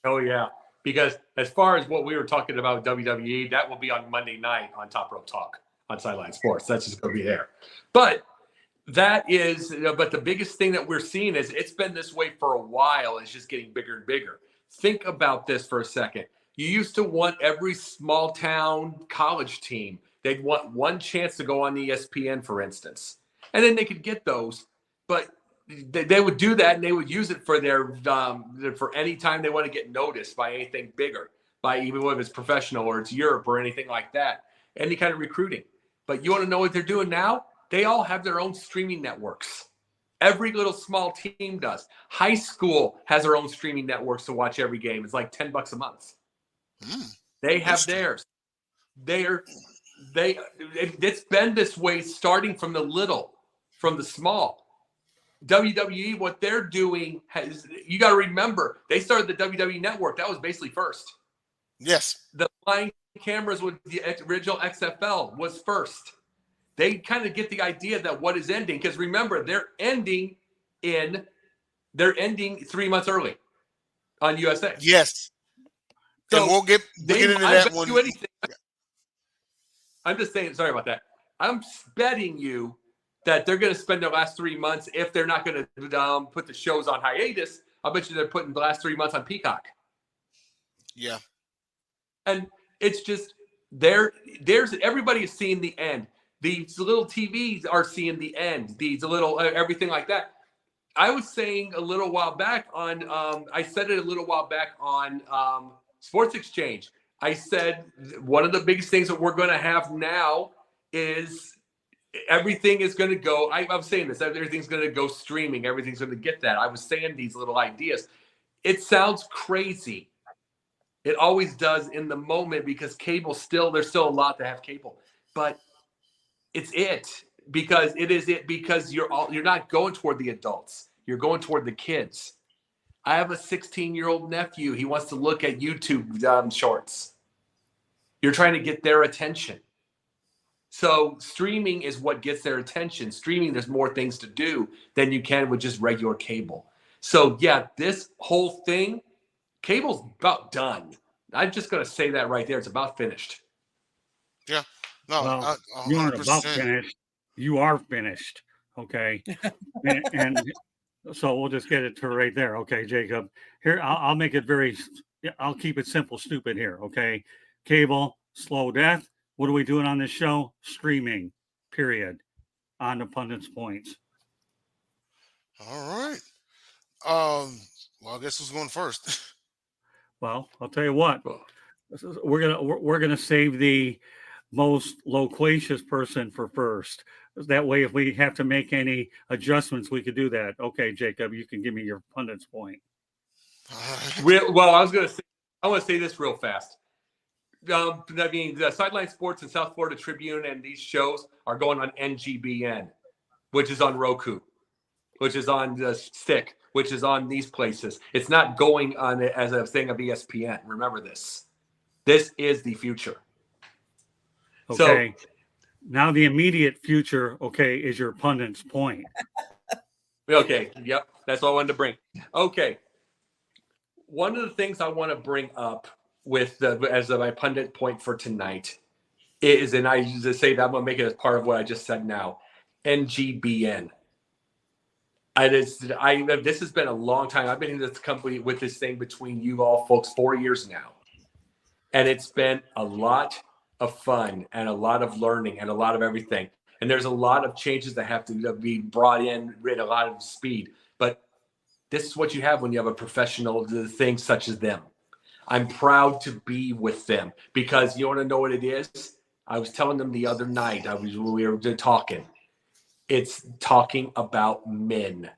Oh yeah, because as far as what we were talking about WWE, that will be on Monday night on Top Rope Talk on Sideline Sports. That's just going to be there, but. But the biggest thing that we're seeing is it's been this way for a while. It's just getting bigger and bigger. Think about this for a second. You used to want every small town college team. They'd want one chance to go on ESPN, for instance, and then they could get those. But they would do that, and they would use it for for any time they want to get noticed by anything bigger, by even whether it's professional or it's Europe or anything like that, any kind of recruiting. But you want to know what they're doing now? They all have their own streaming networks. Every little small team does. High school has their own streaming networks to watch every game. It's like $10 a month. They have theirs. It's been this way starting from the small. WWE, what they're doing you got to remember, they started the WWE network. That was basically first. Yes. The flying cameras with the original XFL was first. They kind of get the idea that what is ending, because remember, they're ending 3 months early. on USA. Yes. So and we'll get into I that bet one. you anything. I'm just saying, sorry about that. I'm betting you that they're going to spend the last 3 months, if they're not going to put the shows on hiatus, I'll bet you they're putting the last 3 months on Peacock. Yeah. And it's just there's everybody is seeing the end. These little TVs are seeing the end. These little everything like that. I was saying a little while back on I said it a little while back on Sports Exchange. I said one of the biggest things that we're going to have now is everything is going to go. I'm saying this. Everything's going to go streaming. Everything's going to get that. I was saying these little ideas. It sounds crazy. It always does in the moment because cable there's still a lot to have cable, but it's because you're not going toward the adults. You're going toward the kids. I have a 16-year-old nephew. He wants to look at YouTube shorts. You're trying to get their attention. So streaming is what gets their attention. Streaming, there's more things to do than you can with just regular cable. So yeah, this whole thing, cable's about done. I'm just going to say that right there. It's about finished. Yeah. No, Well, 100%. you aren't about finished. You are finished. Okay. and so we'll just get it to right there. Okay, Jacob. Here, I'll make it I'll keep it simple, stupid here. Okay. Cable, slow death. What are we doing on this show? Streaming, period. On the pundits' points. All right. Well, I guess who's going first? Well, I'll tell you what. We're gonna save the most loquacious person for first. That way, if we have to make any adjustments, we could do that. Okay, Jacob, you can give me your pundit's point. Well, I want to say this real fast. I mean, the Sideline Sports and South Florida Tribune and these shows are going on NGBN, which is on Roku, which is on the Stick, which is on these places. It's not going on as a thing of ESPN. Remember this. This is the future. Okay. So, now the immediate future, okay, is your pundit's point. Okay. Yep. That's what I wanted to bring. Okay. One of the things I want to bring up as my pundit point for tonight is, and I just say that I'm going to make it as part of what I just said now, NGBN. This has been a long time. I've been in this company with this thing between you all folks 4 years now. And it's been a lot of fun and a lot of learning and a lot of everything. And there's a lot of changes that have to be brought in at a lot of speed. But this is what you have when you have a professional thing such as them. I'm proud to be with them because you want to know what it is? I was telling them the other night, we were talking. It's talking about men.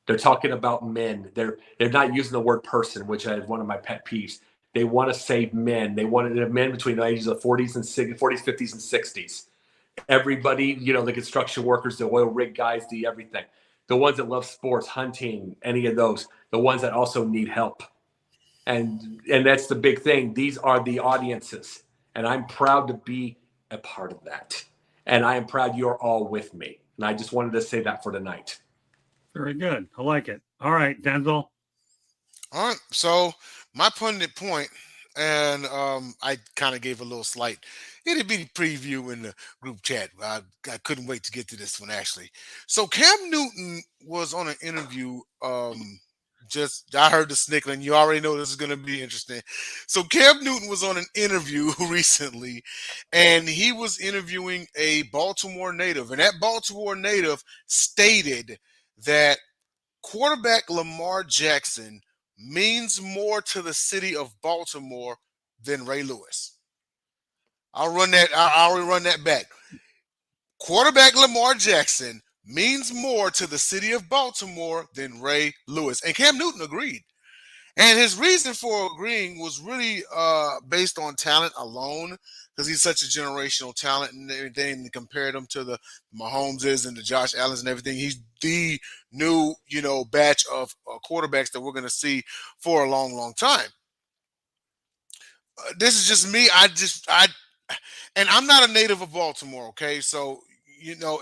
They're talking about men. They're not using the word person, which is one of my pet peeves. They want to save men. They want men between the ages of 40s, 50s, and 60s. Everybody, the construction workers, the oil rig guys, the everything. The ones that love sports, hunting, any of those. The ones that also need help. And that's the big thing. These are the audiences. And I'm proud to be a part of that. And I am proud you're all with me. And I just wanted to say that for tonight. Very good. I like it. All right, Denzel. All right. So my pundit point, and I kind of gave a little slight itty-bitty preview in the group chat. I couldn't wait to get to this one, actually. So Cam Newton was on an interview. I heard the snickling. You already know this is going to be interesting. So Cam Newton was on an interview recently, and he was interviewing a Baltimore native. And that Baltimore native stated that quarterback Lamar Jackson means more to the city of Baltimore than Ray Lewis. I'll run that back. Quarterback Lamar Jackson means more to the city of Baltimore than Ray Lewis. And Cam Newton agreed. And his reason for agreeing was really based on talent alone, because he's such a generational talent and everything, and compared him to the Mahomeses and the Josh Allens and everything. He's the new, batch of quarterbacks that we're going to see for a long, long time. This is just me. And I'm not a native of Baltimore, okay? So,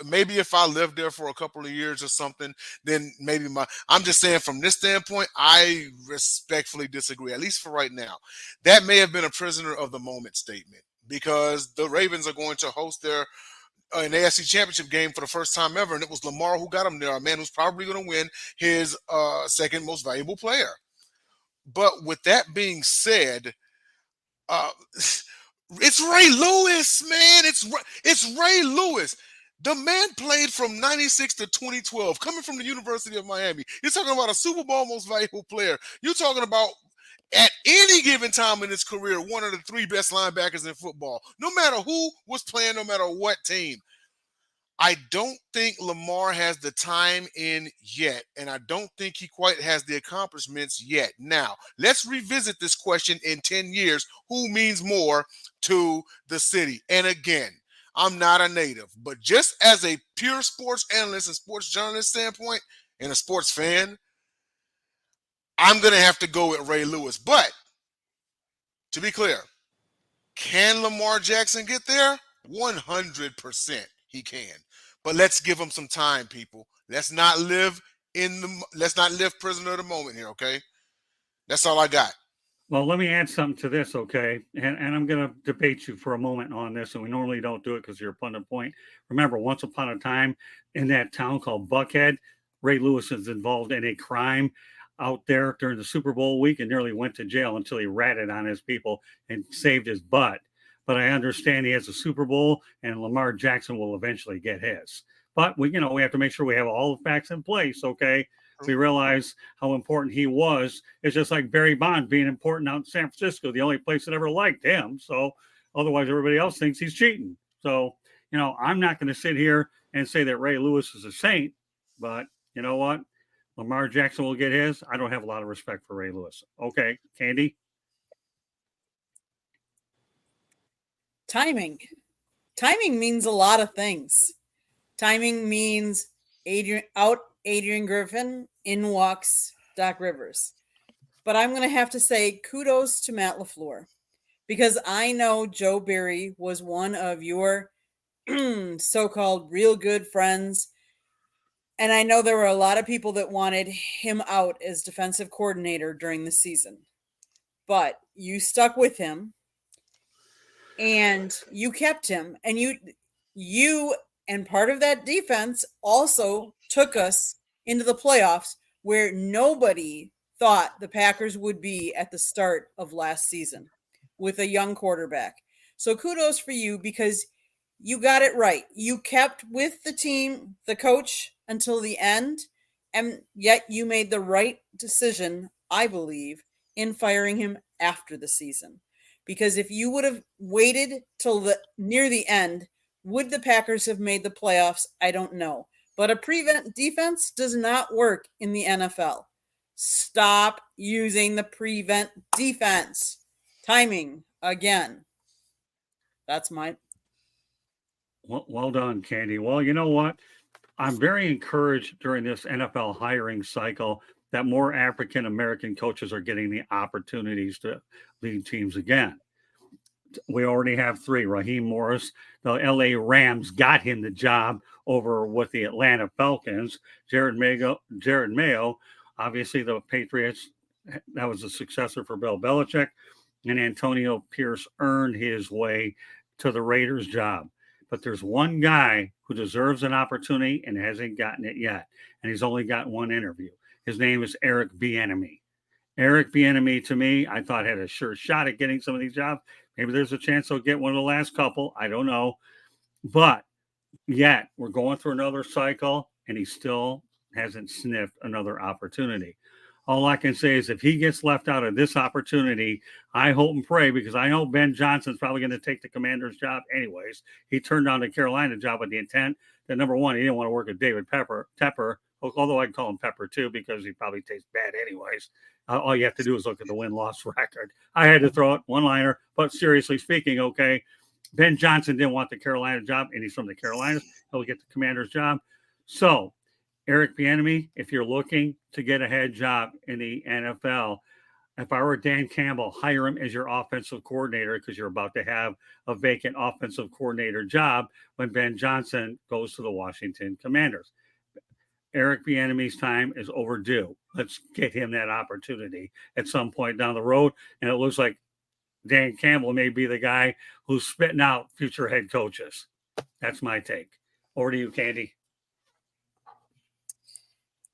maybe if I lived there for a couple of years or something, then maybe I'm just saying from this standpoint, I respectfully disagree, at least for right now. That may have been a prisoner of the moment statement because the Ravens are going to host their an AFC Championship game for the first time ever, and it was Lamar who got him there, a man who's probably going to win his second most valuable player. But with that being said, it's Ray Lewis, man. It's Ray Lewis. The man played from 96 to 2012, coming from the University of Miami. You're talking about a Super Bowl most valuable player. You're talking about, at any given time in his career, one of the three best linebackers in football, no matter who was playing, no matter what team. I don't think Lamar has the time in yet, and I don't think he quite has the accomplishments yet. Now, let's revisit this question in 10 years. Who means more to the city? And again, I'm not a native, but just as a pure sports analyst and sports journalist standpoint and a sports fan, I'm going to have to go with Ray Lewis. But to be clear, can Lamar Jackson get there? 100% he can. But let's give him some time, people. Let's not live prisoner of the moment here, okay? That's all I got. Well, let me add something to this, okay? And I'm going to debate you for a moment on this, and we normally don't do it because you're a pundit point. Remember, once upon a time in that town called Buckhead, Ray Lewis is involved in a crime out there during the Super Bowl week and nearly went to jail until he ratted on his people and saved his butt. But I understand he has a Super Bowl, and Lamar Jackson will eventually get his. But we have to make sure we have all the facts in place, okay? We realize how important he was. It's just like Barry Bonds being important out in San Francisco, the only place that ever liked him. So otherwise, everybody else thinks he's cheating. So, I'm not going to sit here and say that Ray Lewis is a saint, but you know what? Lamar Jackson will get his. I don't have a lot of respect for Ray Lewis. Okay, Candy? Timing means a lot of things. Timing means Adrian Griffin, in walks Doc Rivers. But I'm going to have to say kudos to Matt LaFleur, because I know Joe Barry was one of your so-called real good friends. And I know there were a lot of people that wanted him out as defensive coordinator during the season. But you stuck with him. And you kept him, and you and part of that defense also took us into the playoffs where nobody thought the Packers would be at the start of last season with a young quarterback. So kudos for you, because you got it right. You kept with the team, the coach, until the end, and yet you made the right decision, I believe, in firing him after the season. Because if you would have waited till near the end, would the Packers have made the playoffs? I don't know. But a prevent defense does not work in the NFL. Stop using the prevent defense. Timing, again. That's my... Well done, Candy. Well, you know what? I'm very encouraged during this NFL hiring cycle that more African-American coaches are getting the opportunities to lead teams again. We already have 3. Raheem Morris, the LA Rams got him the job over with the Atlanta Falcons. Jared Mayo, obviously the Patriots, that was a successor for Bill Belichick. And Antonio Pierce earned his way to the Raiders job. But there's one guy who deserves an opportunity and hasn't gotten it yet. And he's only got one interview. His name is Eric Bieniemy. Eric Bieniemy, to me, I thought had a sure shot at getting some of these jobs. Maybe there's a chance he'll get one of the last couple. I don't know. But yet, we're going through another cycle, and he still hasn't sniffed another opportunity. All I can say is if he gets left out of this opportunity, I hope and pray, because I know Ben Johnson's probably going to take the Commander's job anyways. He turned down the Carolina job with the intent that, number one, he didn't want to work with David Tepper, although I'd call him Pepper too, because he probably tastes bad anyways. All you have to do is look at the win-loss record. I had to throw it one-liner, but seriously speaking, okay, Ben Johnson didn't want the Carolina job, and he's from the Carolinas. He'll get the Commander's job. So, Eric Bieniemy, if you're looking to get a head job in the NFL, if I were Dan Campbell, hire him as your offensive coordinator because you're about to have a vacant offensive coordinator job when Ben Johnson goes to the Washington Commanders. Eric Bieniemy's time is overdue. Let's get him that opportunity at some point down the road. And it looks like Dan Campbell may be the guy who's spitting out future head coaches. That's my take. Over to you, Candy.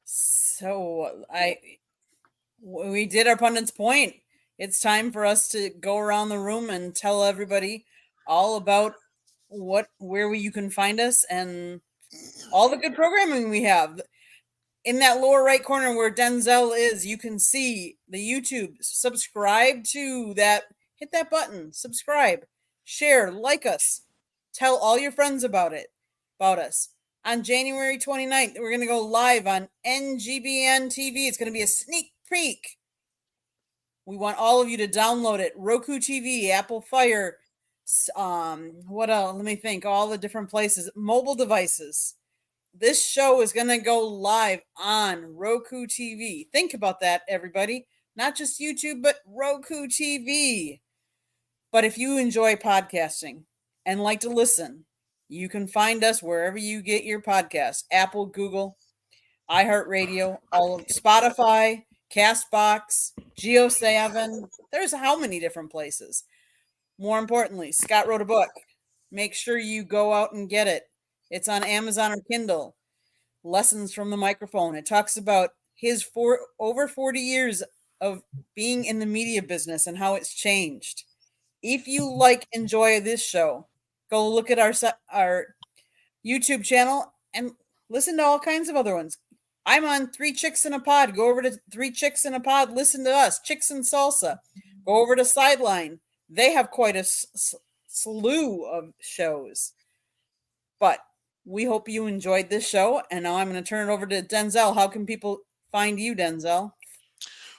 So we did our pundit's point. It's time for us to go around the room and tell everybody all about where you can find us and all the good programming we have. In that lower right corner where Denzel is, you can see the YouTube. Subscribe to that. Hit that button. Subscribe. Share. Like us. Tell all your friends about us. On January 29th, we're going to go live on NGBN TV. It's going to be a sneak peek. We want all of you to download it. Roku TV, Apple Fire, what else? Let me think. All the different places. Mobile devices. This show is going to go live on Roku TV. Think about that, everybody. Not just YouTube, but Roku TV. But if you enjoy podcasting and like to listen, you can find us wherever you get your podcasts. Apple, Google, iHeartRadio, all of Spotify, CastBox, Geo7. There's how many different places. More importantly, Scott wrote a book. Make sure you go out and get it. It's on Amazon or Kindle. Lessons from the Microphone. It talks about his over 40 years of being in the media business and how it's changed. If you enjoy this show, go look at our YouTube channel and listen to all kinds of other ones. I'm on 3 Chicks in a Pod. Go over to 3 Chicks in a Pod. Listen to us. Chicks and Salsa. Go over to Sideline. They have quite a slew of shows. But we hope you enjoyed this show. And now I'm going to turn it over to Denzel. How can people find you, Denzel?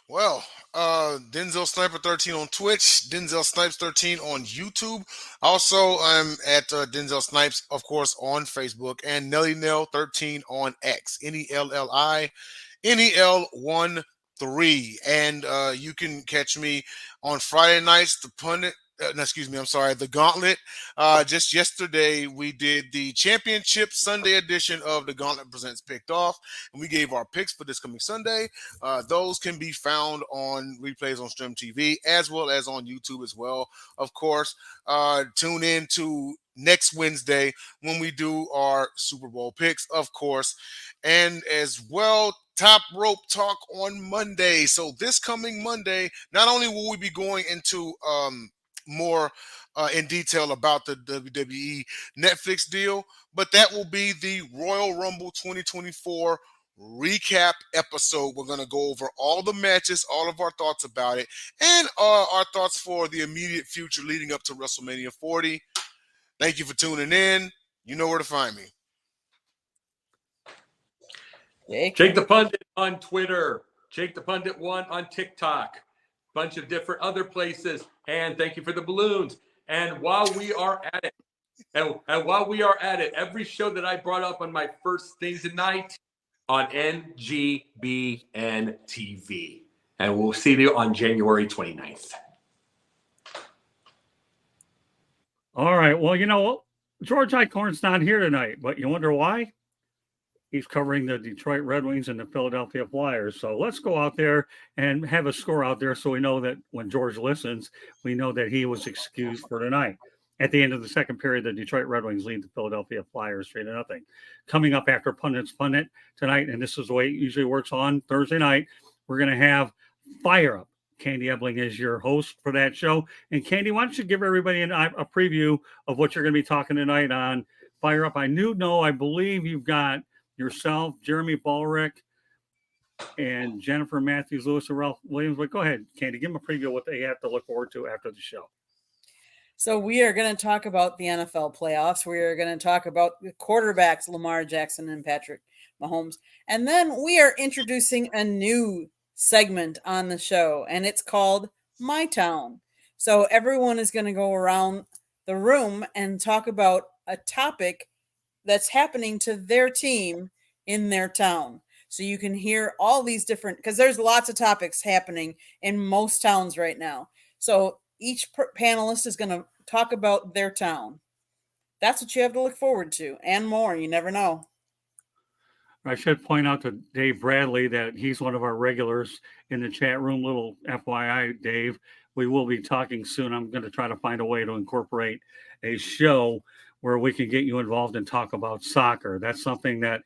Well, Denzel Sniper 13 on Twitch, Denzel Snipes 13 on YouTube. Also, I'm at Denzel Snipes, of course, on Facebook, and Nelly Nell 13 on X. NELLI NEL13. And you can catch me on Friday nights, the pundit. The Gauntlet. Just yesterday, we did the championship Sunday edition of the Gauntlet Presents Picked Off, and we gave our picks for this coming Sunday. Those can be found on replays on Stream TV as well as on YouTube as well. Of course, tune in to next Wednesday when we do our Super Bowl picks, of course, and as well, Top Rope Talk on Monday. So this coming Monday, not only will we be going into more in detail about the WWE Netflix deal, but that will be the Royal Rumble 2024 recap episode. We're going to go over all the matches, all of our thoughts about it, and our thoughts for the immediate future leading up to WrestleMania 40. Thank you for tuning in. You know where to find me. Jake the Pundit on Twitter. Jake the Pundit 1 on TikTok. Bunch of different other places. And thank you for the balloons. And while we are at it, every show that I brought up on my first thing tonight on NGBN TV. And we'll see you on January 29th. All right. Well, you know, George Eichhorn's not here tonight, but you wonder why? He's covering the Detroit Red Wings and the Philadelphia Flyers. So let's go out there and have a score out there so we know that when George listens, we know that he was excused for tonight. At the end of the second period, the Detroit Red Wings lead the Philadelphia Flyers 3-0. Coming up after Pundit's Pundit tonight, and this is the way it usually works on Thursday night, we're going to have Fire Up. Candy Ebling is your host for that show. And Candy, why don't you give everybody a preview of what you're going to be talking tonight on Fire Up? I believe you've got yourself, Jeremy Ballrick, and Jennifer Matthews, Lewis, and Ralph Williams. But go ahead, Candy, give them a preview of what they have to look forward to after the show. So we are going to talk about the NFL playoffs. We are going to talk about the quarterbacks, Lamar Jackson and Patrick Mahomes. And then we are introducing a new segment on the show, and it's called My Town. So everyone is going to go around the room and talk about a topic that's happening to their team in their town. So you can hear all these different, because there's lots of topics happening in most towns right now. So each panelist is going to talk about their town. That's what you have to look forward to and more. You never know. I should point out to Dave Bradley that he's one of our regulars in the chat room. Little FYI, Dave, we will be talking soon. I'm going to try to find a way to incorporate a show where we can get you involved and talk about soccer. That's something that,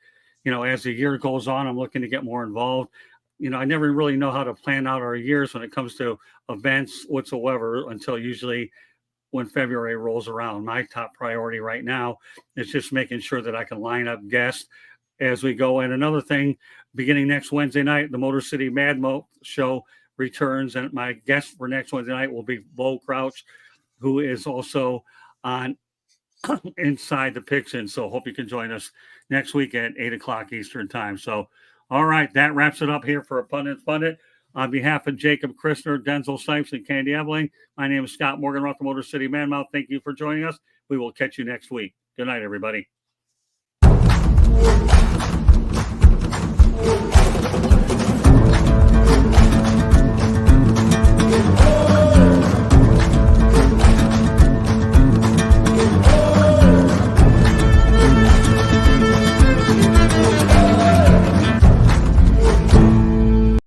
as the year goes on, I'm looking to get more involved. I never really know how to plan out our years when it comes to events whatsoever until usually when February rolls around. My top priority right now is just making sure that I can line up guests as we go. And another thing, beginning next Wednesday night, the Motor City Mad Mo show returns, and my guest for next Wednesday night will be Bo Crouch, who is also on Inside the Pigeon. So hope you can join us next week at 8:00 Eastern time. So, all right, that wraps it up here for a Pundit. On behalf of Jacob Christner, Denzel Sipes, and Candy Eveling, my name is Scott Morgan, Roth, the Motor City Man Mouth. Thank you for joining us. We will catch you next week. Good night, everybody.